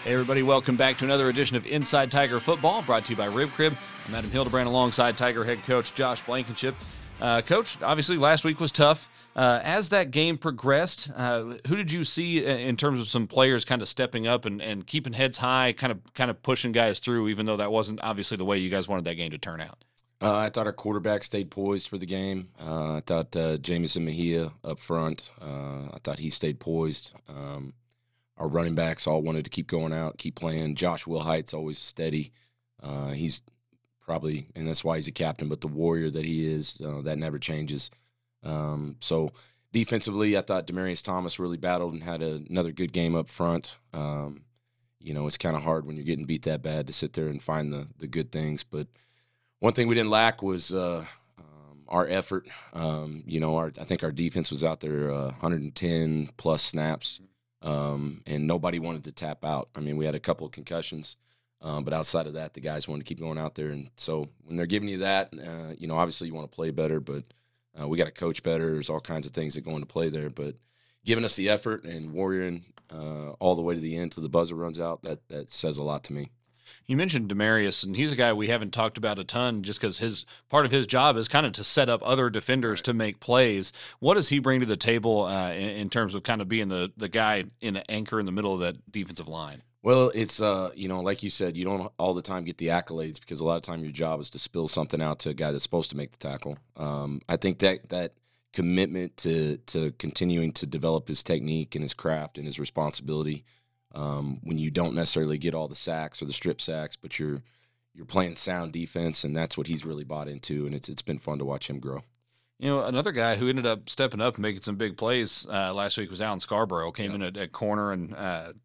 Hey everybody, welcome back to another edition of Inside Tiger Football, brought to you by Rib Crib. I'm Adam Hildebrandt alongside Tiger head coach Josh Blankenship. Coach, obviously last week was tough. As that game progressed, who did you see in terms of some players kind of stepping up and keeping heads high, kind of pushing guys through, even though that wasn't obviously the way you guys wanted that game to turn out? I thought our quarterback stayed poised for the game. I thought Jamison Mejia up front, I thought he stayed poised. Our running backs all wanted to keep going out, keep playing. Josh Wilhite's always steady. He's probably, and that's why he's a captain, but the warrior that he is, that never changes. So defensively, I thought Demarius Thomas really battled and had another good game up front. It's kind of hard when you're getting beat that bad to sit there and find the good things. But one thing we didn't lack was our effort. I think our defense was out there 110-plus snaps. And nobody wanted to tap out. I mean, we had a couple of concussions, but outside of that, the guys wanted to keep going out there. And so when they're giving you that, obviously you want to play better, but we got to coach better. There's all kinds of things that go into play there. But giving us the effort and warrioring all the way to the end till the buzzer runs out, that says a lot to me. You mentioned Demarius, and he's a guy we haven't talked about a ton just because part of his job is kind of to set up other defenders to make plays. What does he bring to the table in terms of kind of being the guy in the anchor in the middle of that defensive line? Well, it's, like you said, you don't all the time get the accolades because a lot of time your job is to spill something out to a guy that's supposed to make the tackle. I think that commitment to continuing to develop his technique and his craft and his responsibility, when you don't necessarily get all the sacks or the strip sacks, but you're playing sound defense, and that's what he's really bought into, and it's been fun to watch him grow. Another guy who ended up stepping up and making some big plays last week was Alan Scarborough. Came in at corner and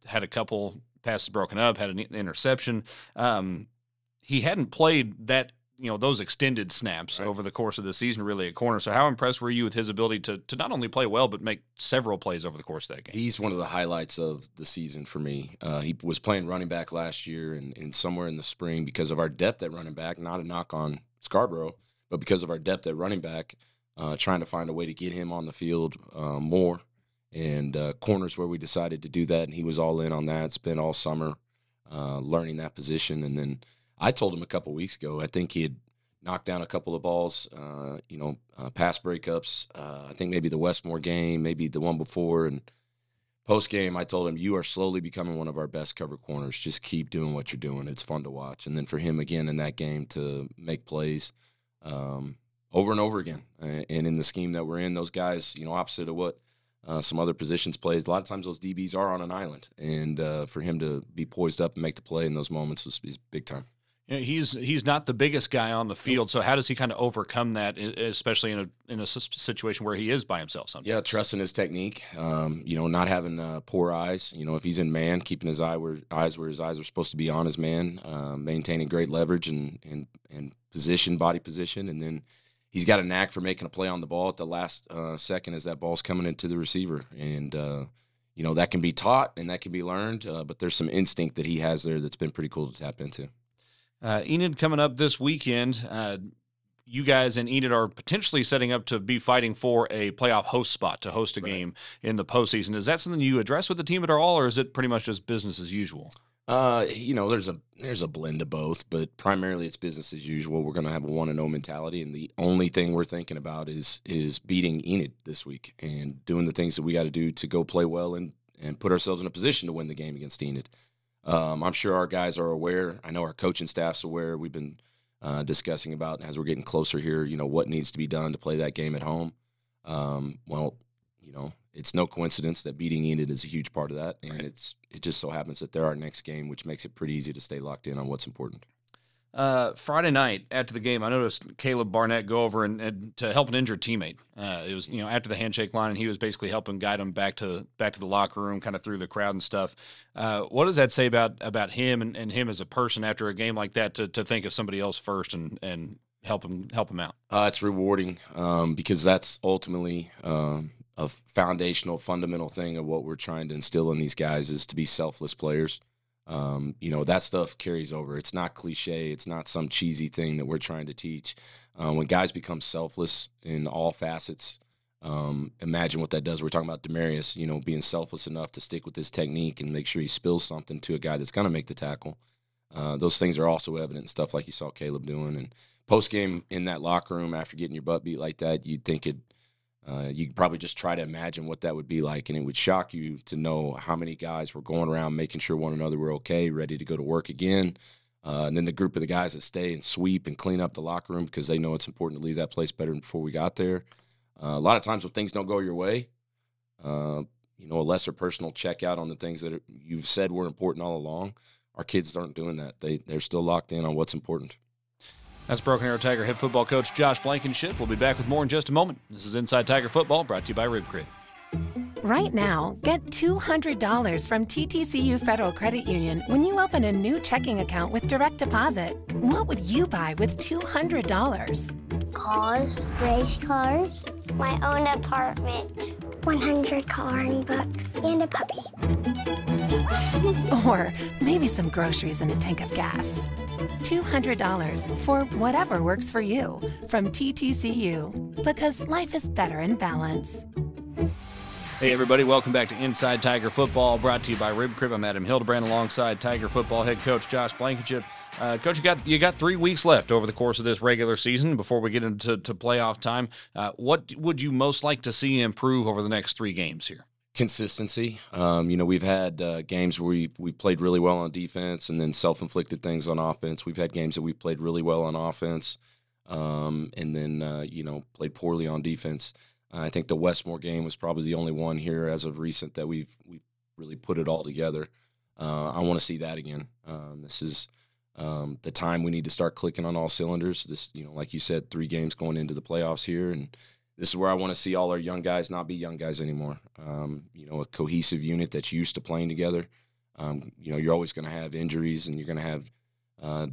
had a couple passes broken up, had an interception. He hadn't played those extended snaps over the course of the season, really, at corner. So how impressed were you with his ability to not only play well, but make several plays over the course of that game? He's one of the highlights of the season for me. He was playing running back last year and somewhere in the spring because of our depth at running back, not a knock on Scarborough, but because of our depth at running back, trying to find a way to get him on the field more. And corners where we decided to do that, and he was all in on that. Spent all summer learning that position. And then I told him a couple weeks ago, I think he had knocked down a couple of balls, pass breakups. I think maybe the Westmore game, maybe the one before. And post-game, I told him, you are slowly becoming one of our best cover corners. Just keep doing what you're doing. It's fun to watch. And then for him again in that game to make plays over and over again. And in the scheme that we're in, those guys, opposite of what some other positions plays, a lot of times those DBs are on an island. And for him to be poised up and make the play in those moments was big time. He's not the biggest guy on the field, so how does he kind of overcome that, especially in a situation where he is by himself sometimes? Yeah, trusting his technique, not having poor eyes. If he's in man, keeping his eyes where his eyes are supposed to be on his man, maintaining great leverage and body position, and then he's got a knack for making a play on the ball at the last second as that ball's coming into the receiver. And, that can be taught and that can be learned, but there's some instinct that he has there that's been pretty cool to tap into. Enid coming up this weekend. You guys and Enid are potentially setting up to be fighting for a playoff host spot to host a game in the postseason. Is that something you address with the team at all, or is it pretty much just business as usual? There's a blend of both, but primarily it's business as usual. We're going to have a 1-0 mentality, and the only thing we're thinking about is beating Enid this week and doing the things that we got to do to go play well and put ourselves in a position to win the game against Enid. I'm sure our guys are aware. I know our coaching staff's aware. We've been discussing about, as we're getting closer here, what needs to be done to play that game at home. It's no coincidence that beating Enid is a huge part of that, and it just so happens that they're our next game, which makes it pretty easy to stay locked in on what's important. Friday night after the game, I noticed Caleb Barnett go over and to help an injured teammate. It was after the handshake line, and he was basically helping guide him back to the locker room, kind of through the crowd and stuff. What does that say about him and him as a person after a game like that? To think of somebody else first and help him out. It's rewarding because that's ultimately a foundational, fundamental thing of what we're trying to instill in these guys is to be selfless players. That stuff carries over. It's not cliche. It's not some cheesy thing that we're trying to teach. When guys become selfless in all facets, Imagine what that does. We're talking about Demarius, being selfless enough to stick with his technique and make sure he spills something to a guy that's going to make the tackle. Those things are also evident in stuff like you saw Caleb doing. And post-game in that locker room after getting your butt beat like that, you'd think you could probably just try to imagine what that would be like, and it would shock you to know how many guys were going around making sure one another were okay, ready to go to work again. And then the group of the guys that stay and sweep and clean up the locker room because they know it's important to leave that place better than before we got there. A lot of times when things don't go your way, a lesser personal checkout on the things that you've said were important all along. Our kids aren't doing that. They're still locked in on what's important. That's Broken Arrow Tiger head football coach Josh Blankenship. We'll be back with more in just a moment. This is Inside Tiger Football, brought to you by Rib Crib. Right now, get $200 from TTCU Federal Credit Union when you open a new checking account with direct deposit. What would you buy with $200? Cars, race cars, my own apartment, 100 coloring books, and a puppy. Or maybe some groceries and a tank of gas. $200 for whatever works for you from TTCU, because life is better in balance. Hey, everybody. Welcome back to Inside Tiger Football, brought to you by Rib Crib. I'm Adam Hildebrandt alongside Tiger Football head coach Josh Blankenship. Coach, you got 3 weeks left over the course of this regular season before we get into playoff time. What would you most like to see improve over the next 3 games here? Consistency. We've had games where we've played really well on defense and then self-inflicted things on offense. We've had games that we've played really well on offense and then, played poorly on defense. I think the Westmore game was probably the only one here as of recent that we've really put it all together. I want to see that again. This is the time we need to start clicking on all cylinders. This, like you said, 3 games going into the playoffs here, and this is where I want to see all our young guys not be young guys anymore. A cohesive unit that's used to playing together. You're always going to have injuries, and you're going to have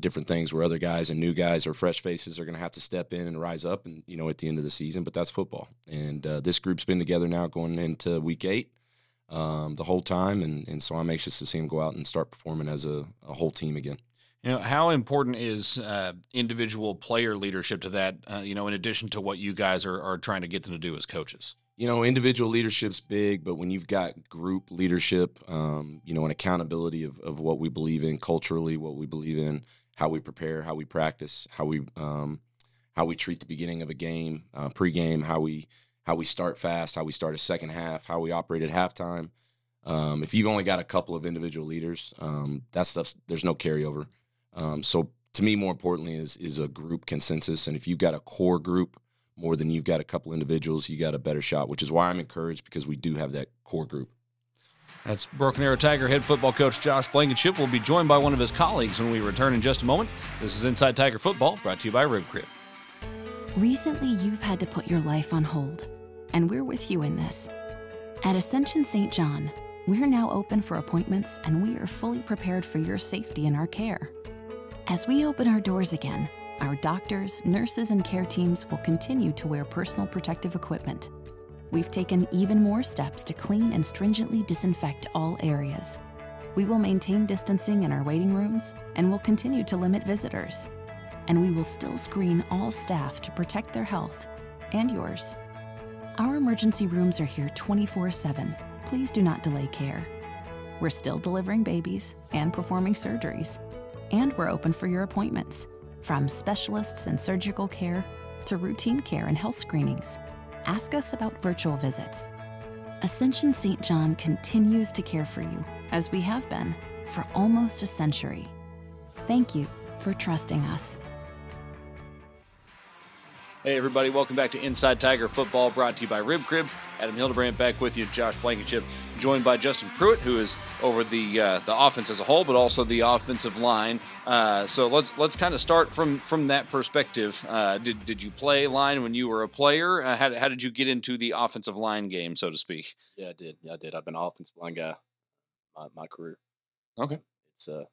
different things where other guys and new guys or fresh faces are going to have to step in and rise up and, at the end of the season, but that's football. And this group's been together now going into week 8 the whole time. And so I'm anxious to see them go out and start performing as a whole team again. How important is individual player leadership to that, in addition to what you guys are trying to get them to do as coaches? Individual leadership's big, but when you've got group leadership, and accountability of what we believe in culturally, what we believe in, how we prepare, how we practice, how we treat the beginning of a game, pregame, how we start fast, how we start a second half, how we operate at halftime. If you've only got a couple of individual leaders, that stuff, there's no carryover. So to me, more importantly, is a group consensus. And if you've got a core group more than you've got a couple individuals, you got a better shot, which is why I'm encouraged, because we do have that core group. That's Broken Arrow Tiger head football coach Josh Blankenship. Will be joined by one of his colleagues when we return in just a moment. This is Inside Tiger Football, brought to you by Rib Crib. Recently, you've had to put your life on hold, and we're with you in this. At Ascension St. John, we're now open for appointments, and we are fully prepared for your safety in our care. As we open our doors again, our doctors, nurses, and care teams will continue to wear personal protective equipment. We've taken even more steps to clean and stringently disinfect all areas. We will maintain distancing in our waiting rooms, and will continue to limit visitors. And we will still screen all staff to protect their health and yours. Our emergency rooms are here 24/7. Please do not delay care. We're still delivering babies and performing surgeries. And we're open for your appointments, from specialists and surgical care to routine care and health screenings. Ask us about virtual visits. Ascension St. John continues to care for you, as we have been for almost a century. Thank you for trusting us. Hey, everybody. Welcome back to Inside Tiger Football, brought to you by Rib Crib. Adam Hildebrandt back with you, Josh Blankenship, joined by Justin Pruitt, who is over the offense as a whole, but also the offensive line. So let's kind of start from that perspective. Did you play line when you were a player? How did you get into the offensive line game, so to speak? Yeah, I did. I've been an offensive line guy my career. Okay. It's what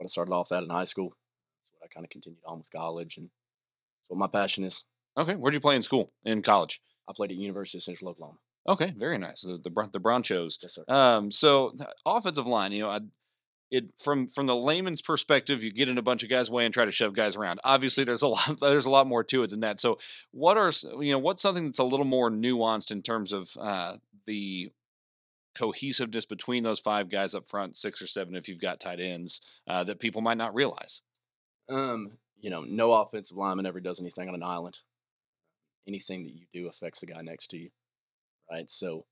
I started off at in high school. It's what I kind of continued on with college, and it's what my passion is. Okay. Where'd you play in school, in college? I played at University of Central Oklahoma. Okay, very nice. The Bronchos. Yes, sir. So offensive line, from the layman's perspective, you get in a bunch of guys' way and try to shove guys around. Obviously, there's a lot more to it than that. So, what's something that's a little more nuanced in terms of the cohesiveness between those five guys up front, six or seven if you've got tight ends, that people might not realize? No offensive lineman ever does anything on an island. Anything that you do affects the guy next to you, right? So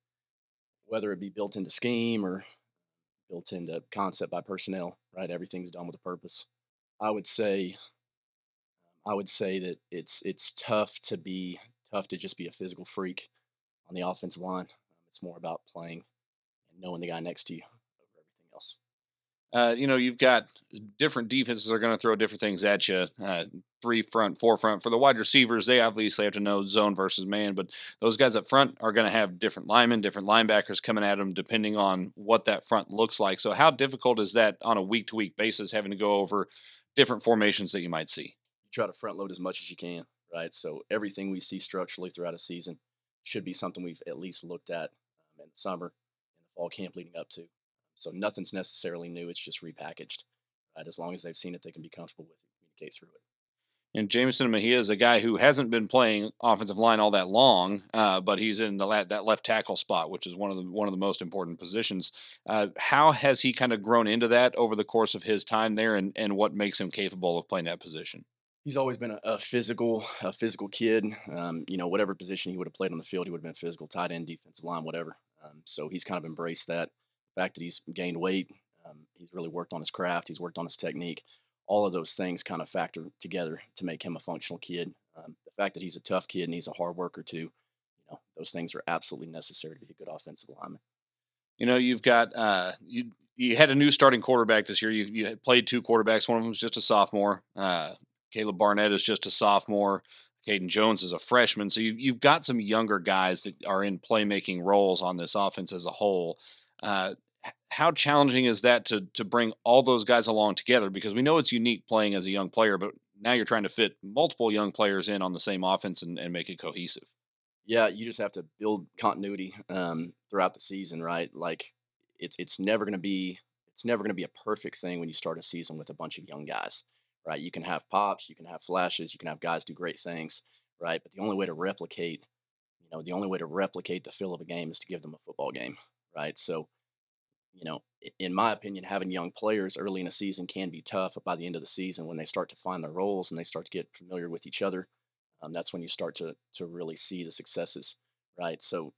whether it be built into scheme or built into concept by personnel, right? Everything's done with a purpose. I would say that it's tough to just be a physical freak on the offensive line. It's more about playing and knowing the guy next to you over everything else. You've got different defenses that are going to throw different things at you. Three front, four front. For the wide receivers, they obviously have to know zone versus man, but those guys up front are going to have different linemen, different linebackers coming at them depending on what that front looks like. So how difficult is that on a week-to-week basis, having to go over different formations that you might see? You try to front load as much as you can, right? So everything we see structurally throughout a season should be something we've at least looked at in the summer and the fall camp leading up to. So nothing's necessarily new. It's just repackaged. Right? As long as they've seen it, they can be comfortable with it, communicate through it. And Jamison Mejia is a guy who hasn't been playing offensive line all that long, but he's in that left tackle spot, which is one of the most important positions. How has he kind of grown into that over the course of his time there, and what makes him capable of playing that position? He's always been a physical kid. Whatever position he would have played on the field, he would have been physical, tight end, defensive line, whatever. So he's kind of embraced that. The fact that he's gained weight, he's really worked on his craft, he's worked on his technique. All of those things kind of factor together to make him a functional kid. The fact that he's a tough kid and he's a hard worker too, those things are absolutely necessary to be a good offensive lineman. You've got you had a new starting quarterback this year. You had played two quarterbacks. One of them was just a sophomore. Caleb Barnett is just a sophomore. Caden Jones is a freshman. So you've got some younger guys that are in playmaking roles on this offense as a whole. How challenging is that to bring all those guys along together? Because we know it's unique playing as a young player, but now you're trying to fit multiple young players in on the same offense and make it cohesive. Yeah, you just have to build continuity throughout the season, right? Like it's never going to be a perfect thing when you start a season with a bunch of young guys, right? You can have pops, you can have flashes, you can have guys do great things, right? But the only way to replicate the feel of a game is to give them a football game, right? So, in my opinion, having young players early in a season can be tough, but by the end of the season, when they start to find their roles and they start to get familiar with each other, that's when you start to really see the successes, right? So,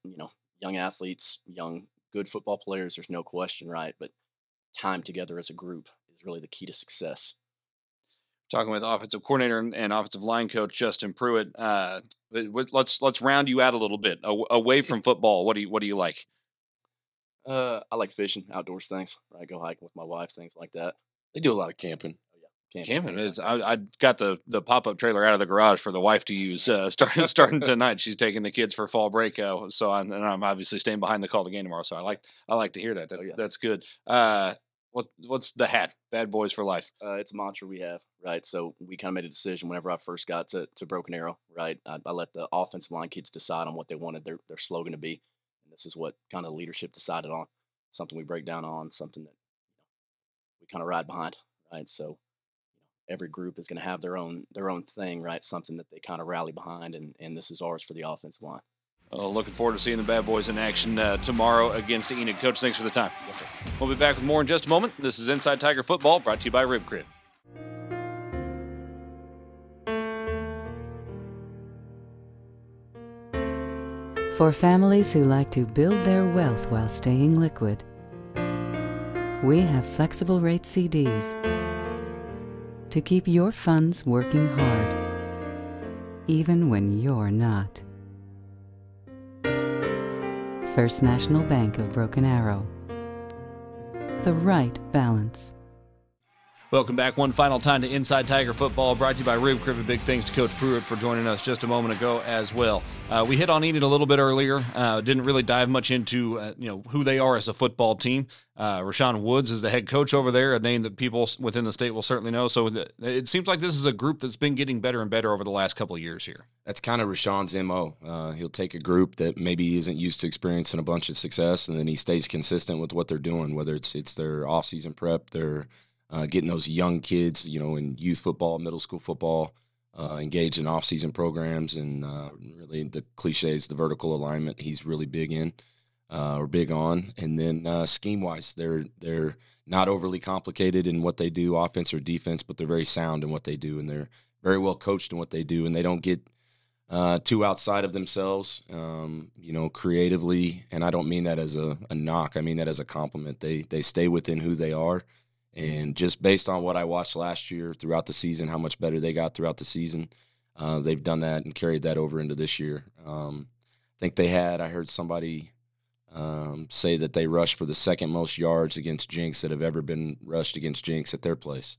young athletes, young, good football players, there's no question, right? But time together as a group is really the key to success. Talking with offensive coordinator and offensive line coach Justin Pruitt. Let's round you out a little bit away from football. What do you like? I like fishing, outdoors things. Right? I go hiking with my wife, things like that. They do a lot of camping. Oh, yeah. Camping is. I got the pop-up trailer out of the garage for the wife to use. Starting tonight, she's taking the kids for fall break. So I'm obviously staying behind the call of the game tomorrow. So I like to hear that. That's good. What's the hat? Bad Boys for Life. It's a mantra we have, right? So we kind of made a decision whenever I first got to Broken Arrow, right? I let the offensive line kids decide on what they wanted their slogan to be. This is what kind of leadership decided on, something we break down on, something that we kind of ride behind, right? So every group is going to have their own thing, right? Something that they kind of rally behind, and this is ours for the offensive line. Looking forward to seeing the Bad Boys in action tomorrow against Enid. Coach, thanks for the time. Yes, sir. We'll be back with more in just a moment. This is Inside Tiger Football, brought to you by Rib Crib. For families who like to build their wealth while staying liquid, we have flexible rate CDs to keep your funds working hard, even when you're not. First National Bank of Broken Arrow. The right balance. Welcome back one final time to Inside Tiger Football, brought to you by Rib Crib. Big thanks to Coach Pruitt for joining us just a moment ago as well. We hit on Enid a little bit earlier. Didn't really dive much into who they are as a football team. Rashawn Woods is the head coach over there, a name that people within the state will certainly know. So it seems like this is a group that's been getting better and better over the last couple of years here. That's kind of Rashawn's MO. He'll take a group that maybe isn't used to experiencing a bunch of success, and then he stays consistent with what they're doing, whether it's their off-season prep, their getting those young kids, in youth football, middle school football, engaged in off-season programs, and really the cliches, the vertical alignment, he's really big in, or big on. And then scheme-wise, they're not overly complicated in what they do, offense or defense, but they're very sound in what they do, and they're very well coached in what they do, and they don't get too outside of themselves, creatively. And I don't mean that as a knock. I mean that as a compliment. They stay within who they are. And just based on what I watched last year throughout the season, how much better they got throughout the season, they've done that and carried that over into this year. I think I heard somebody say that they rushed for the second most yards against Jinx that have ever been rushed against Jinx at their place.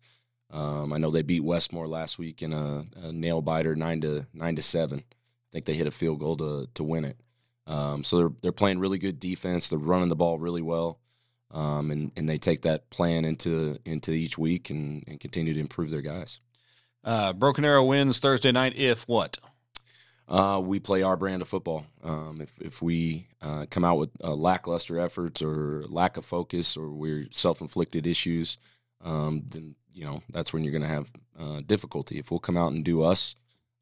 I know they beat Westmore last week in a nail biter, 9-7. I think they hit a field goal to win it. So they're playing really good defense. They're running the ball really well. And they take that plan into each week and continue to improve their guys. Broken Arrow wins Thursday night if what? We play our brand of football. If we come out with lackluster efforts or lack of focus, or we're self-inflicted issues, then that's when you're going to have difficulty. If we'll come out and do us,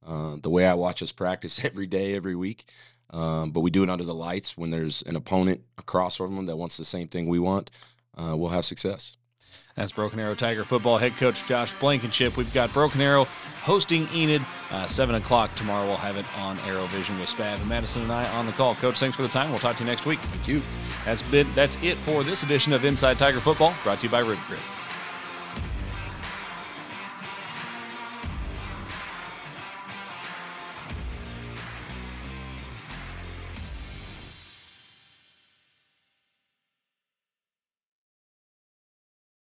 the way I watch us practice every day, every week, but we do it under the lights when there's an opponent across from them that wants the same thing we want, we'll have success. That's Broken Arrow Tiger football head coach Josh Blankenship. We've got Broken Arrow hosting Enid, 7 o'clock tomorrow. We'll have it on Arrow Vision with Spav and Madison and I on the call. Coach, thanks for the time. We'll talk to you next week. Thank you. That's it for this edition of Inside Tiger Football, brought to you by Rib Crib.